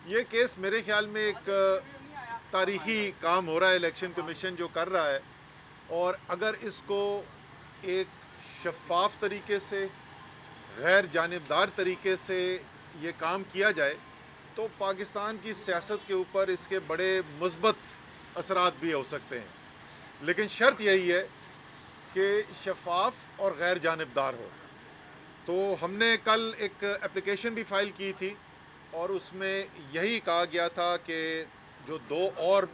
ये केस मेरे ख्याल में एक तारीखी काम हो रहा है, इलेक्शन कमीशन जो कर रहा है। और अगर इसको एक शफाफ तरीके से, गैर जानिबदार तरीके से ये काम किया जाए तो पाकिस्तान की सियासत के ऊपर इसके बड़े मुस्बत असरात भी हो सकते हैं। लेकिन शर्त यही है कि शफाफ और गैर जानिबदार हो। तो हमने कल एक एप्लीकेशन भी फ़ाइल की थी और उसमें यही कहा गया था कि जो दो और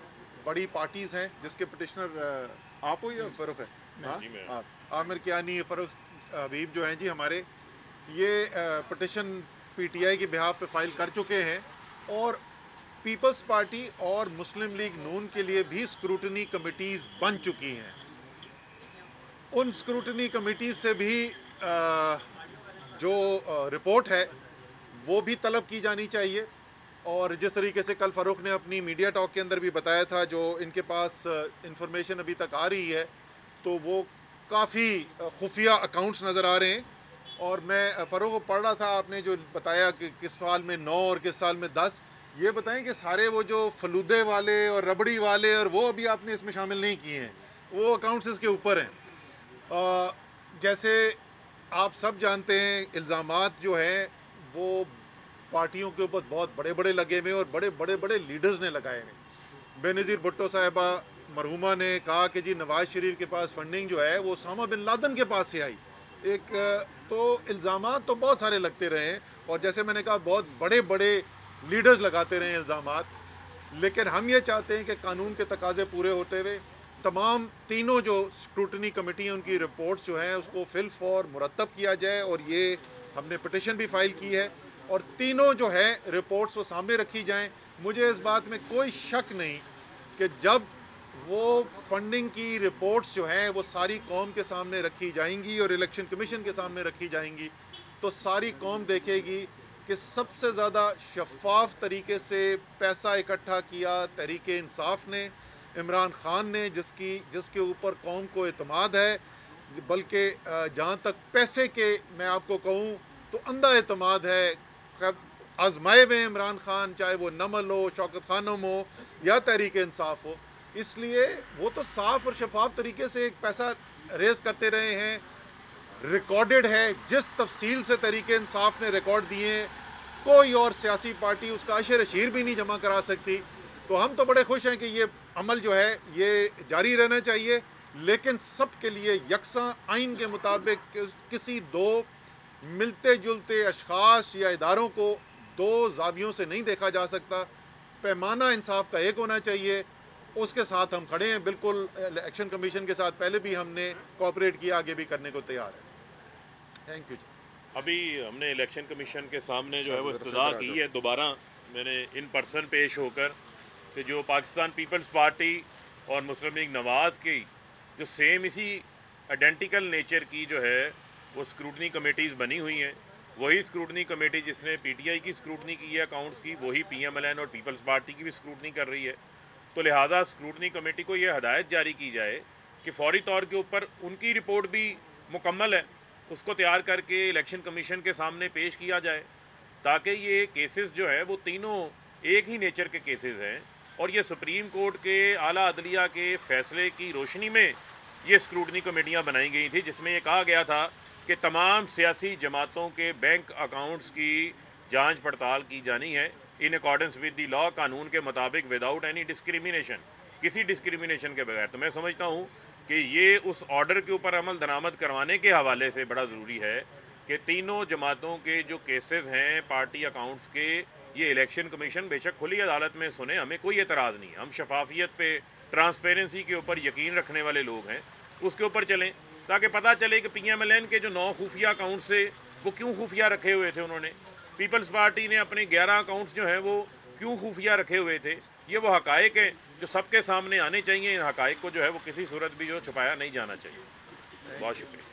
बड़ी पार्टीज़ हैं जिसके पटिशनर आप हो या फ़ारूक है? हाँ, आप आमिर कियानी, फ़ारूक हबीब जो हैं जी हमारे, ये पटिशन पीटीआई के बिहाफ पे फाइल कर चुके हैं। और पीपल्स पार्टी और मुस्लिम लीग नून के लिए भी स्क्रूटनी कमिटीज़ बन चुकी हैं। उन स्क्रूटनी कमिटीज़ से भी जो रिपोर्ट है वो भी तलब की जानी चाहिए। और जिस तरीके से कल फ़ारूक ने अपनी मीडिया टॉक के अंदर भी बताया था, जो इनके पास इंफॉर्मेशन अभी तक आ रही है तो वो काफ़ी खुफिया अकाउंट्स नज़र आ रहे हैं। और मैं फ़ारूक को पढ़ रहा था, आपने जो बताया कि किस साल में 9 और किस साल में 10, ये बताएं कि सारे वो जो फलूदे वाले और रबड़ी वाले और वो अभी आपने इसमें शामिल नहीं किए हैं, वो अकाउंट्स इसके ऊपर हैं। जैसे आप सब जानते हैं, इल्ज़ामात जो हैं वो पार्टियों के ऊपर बहुत बड़े बड़े लगे हुए और बड़े बड़े बड़े लीडर्स ने लगाए हैं। बेनज़ीर भुट्टो साहिबा मरहुमा ने कहा कि जी नवाज शरीफ के पास फंडिंग जो है वो उसामा बिन लादन के पास से आई। एक तो इल्ज़ामात तो बहुत सारे लगते रहे हैं और जैसे मैंने कहा बहुत बड़े बड़े लीडर्स लगाते रहे इल्ज़ामात। लेकिन हम ये चाहते हैं कि कानून के तकाजे पूरे होते हुए तमाम तीनों जो स्क्रूटनी कमेटी हैं उनकी रिपोर्ट्स जो हैं उसको फिल फॉर मुरतब किया जाए। और ये हमने पिटिशन भी फाइल की है और तीनों जो है रिपोर्ट्स वो सामने रखी जाएं। मुझे इस बात में कोई शक नहीं कि जब वो फंडिंग की रिपोर्ट्स जो हैं वो सारी कौम के सामने रखी जाएंगी और इलेक्शन कमीशन के सामने रखी जाएंगी तो सारी कौम देखेगी कि सबसे ज़्यादा शफाफ तरीके से पैसा इकट्ठा किया तहरीक इंसाफ ने, इमरान खान ने, जिसके ऊपर कौम को एतमाद है। बल्कि जहाँ तक पैसे के मैं आपको कहूँ तो अंधा एतमाद है। आजमाए हुए इमरान खान, चाहे वो नमल हो, शौकत खानम हो या तहरीक इंसाफ हो, इसलिए वो तो साफ और शफाफ तरीके से एक पैसा रेज करते रहे हैं। रिकॉर्डेड है, जिस तफसील से तहरीक इंसाफ ने रिकॉर्ड दिए हैं कोई और सियासी पार्टी उसका अशर अशीर भी नहीं जमा करा सकती। तो हम तो बड़े खुश हैं कि ये अमल जो है ये जारी रहना चाहिए, लेकिन सब के लिए यकसा आइन के मुताबिक किसी दो मिलते जुलते अशखास या इदारों को दो जावियों से नहीं देखा जा सकता। पैमाना इंसाफ का एक होना चाहिए, उसके साथ हम खड़े हैं। बिल्कुल इलेक्शन कमीशन के साथ पहले भी हमने कोऑपरेट किया, आगे भी करने को तैयार है। थैंक यू जी। अभी हमने इलेक्शन कमीशन के सामने जो है वो इस्तदा की है, दोबारा मैंने इन पर्सन पेश होकर कि जो पाकिस्तान पीपल्स पार्टी और मुस्लिम लीग नवाज़ की जो सेम इसी आइडेंटिकल नेचर की जो है वो स्क्रूटनी कमेटीज़ बनी हुई हैं, वही स्क्रूटनी कमेटी जिसने पीटीआई की स्क्रूटनी की है अकाउंट्स की, वही पीएमएलएन और पीपल्स पार्टी की भी स्क्रूटनी कर रही है। तो लिहाजा स्क्रूटनी कमेटी को ये हदायत जारी की जाए कि फौरी तौर के ऊपर उनकी रिपोर्ट भी मुकम्मल है, उसको तैयार करके इलेक्शन कमीशन के सामने पेश किया जाए, ताकि ये केसेस जो है वो तीनों एक ही नेचर के केसेस हैं और ये सुप्रीम कोर्ट के आला अदलिया के फ़ैसले की रोशनी में ये स्क्रूटनी कमेटियाँ बनाई गई थी, जिसमें ये कहा गया था कि तमाम सियासी जमातों के बैंक अकाउंट्स की जांच पड़ताल की जानी है in accordance with the law, कानून के मुताबिक, विदाउट एनी डिस्क्रिमिनेशन, किसी डिस्क्रिमिनेशन के बगैर। तो मैं समझता हूँ कि ये उस ऑर्डर के ऊपर अमल दरामद करवाने के हवाले से बड़ा ज़रूरी है कि तीनों जमातों के जो केसेस हैं पार्टी अकाउंट्स के, ये इलेक्शन कमीशन बेशक खुली अदालत में सुने, हमें कोई एतराज़ नहीं। हम शफाफियत पे, ट्रांसपेरेंसी के ऊपर यकीन रखने वाले लोग हैं, उसके ऊपर चलें ताकि पता चले कि पीएमएलएन के जो 9 खुफिया अकाउंट्स से वो क्यों खुफिया रखे हुए थे उन्होंने, पीपल्स पार्टी ने अपने 11 अकाउंट्स जो हैं वो क्यों खुफिया रखे हुए थे। ये वो हकायक हैं जो सबके सामने आने चाहिए। इन हकायक को जो है वो किसी सूरत भी जो छुपाया नहीं जाना चाहिए। बहुत शुक्रिया।